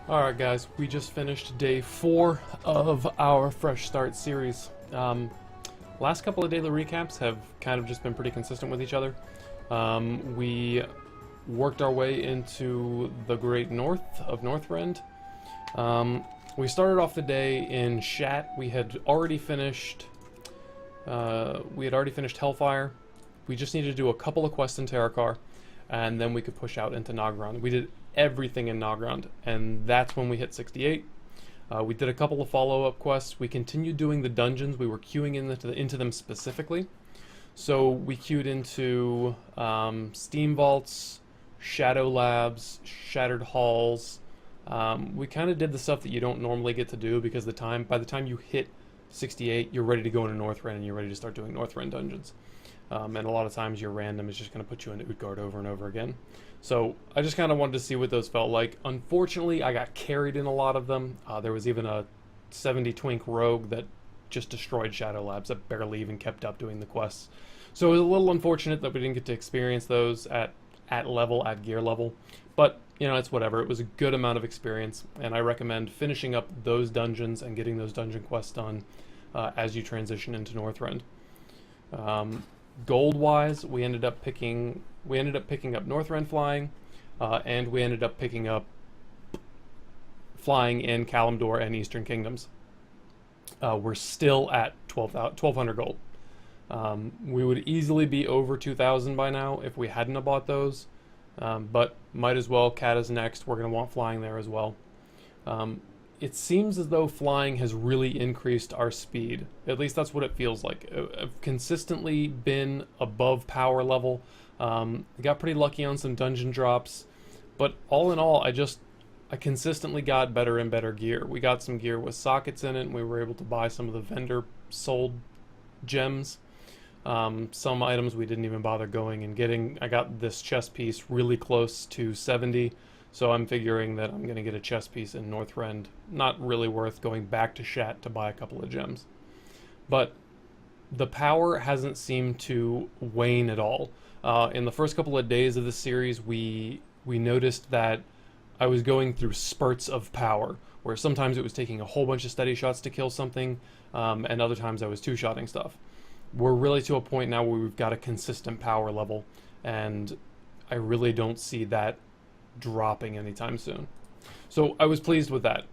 Alright guys, we just finished day 4 of our Fresh Start series. Last couple of daily recaps have kind of just been pretty consistent with each other. We worked our way into the Great North of Northrend. We started off the day in Shat. We had already finished Hellfire. We just needed to do a couple of quests in Terrakar, and then we could push out into Nogrond. We did everything in Nogrond, and that's when we hit 68. We did a couple of follow-up quests. We continued doing the dungeons. We were queuing into them specifically. So we queued into Steam Vaults, Shadow Labs, Shattered Halls. We kind of did the stuff that you don't normally get to do because by the time you hit 68, you're ready to go into Northrend and you're ready to start doing Northrend dungeons. And a lot of times your random is just going to put you into Utgard over and over again. So I just kind of wanted to see what those felt like. Unfortunately, I got carried in a lot of them. There was even a 70 twink rogue that just destroyed Shadow Labs that barely even kept up doing the quests. So it was a little unfortunate that we didn't get to experience those at gear level. But, you know, it's whatever. It was a good amount of experience, and I recommend finishing up those dungeons and getting those dungeon quests done as you transition into Northrend. Gold-wise, we ended up picking up Northrend flying, and we ended up picking up flying in Kalimdor and Eastern Kingdoms. We're still at 1,200 gold. We would easily be over 2,000 by now if we hadn't have bought those, but might as well. Cat is next. We're going to want flying there as well. It seems as though flying has really increased our speed. At least that's what it feels like. I've consistently been above power level. Got pretty lucky on some dungeon drops, but all in all, I consistently got better and better gear. We got some gear with sockets in it, and we were able to buy some of the vendor sold gems. Some items we didn't even bother going and getting. I got this chest piece really close to 70. So I'm figuring that I'm going to get a chest piece in Northrend. Not really worth going back to Shat to buy a couple of gems. But the power hasn't seemed to wane at all. In the first couple of days of the series, we noticed that I was going through spurts of power, where sometimes it was taking a whole bunch of steady shots to kill something, and other times I was two-shotting stuff. We're really to a point now where we've got a consistent power level, and I really don't see that dropping anytime soon. So I was pleased with that.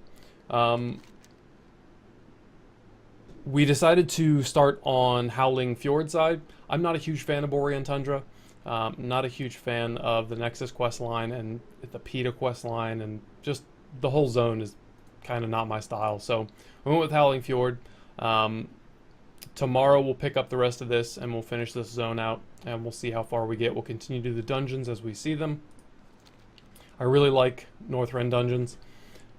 We decided to start on Howling Fjord side. I'm not a huge fan of Borean Tundra. Not a huge fan of the Nexus quest line and the PETA quest line, and just the whole zone is kind of not my style. So we went with Howling Fjord. Tomorrow we'll pick up the rest of this and we'll finish this zone out and we'll see how far we get. We'll continue to do the dungeons as we see them. I really like Northrend dungeons.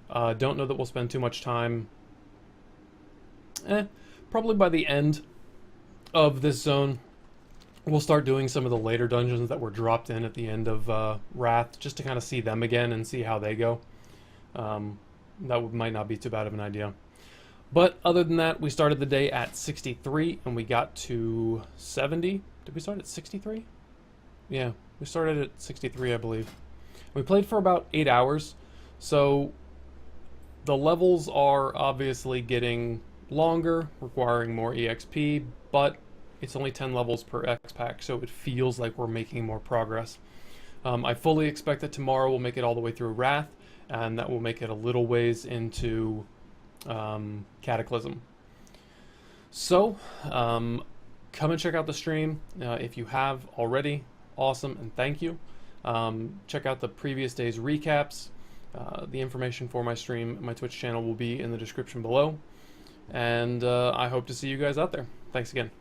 Don't know that we'll spend too much time. Probably by the end of this zone, we'll start doing some of the later dungeons that were dropped in at the end of Wrath, just to kind of see them again and see how they go. Might not be too bad of an idea. But other than that, we started the day at 63 and we got to 70. Did we start at 63? Yeah, we started at 63, I believe. We played for about 8 hours, so the levels are obviously getting longer, requiring more EXP, but it's only 10 levels per X-Pack, so it feels like we're making more progress. I fully expect that tomorrow we'll make it all the way through Wrath, and that will make it a little ways into Cataclysm. So, come and check out the stream if you have already. Awesome, and thank you. Check out the previous day's recaps. The information for my stream, my Twitch channel will be in the description below. And I hope to see you guys out there. Thanks again.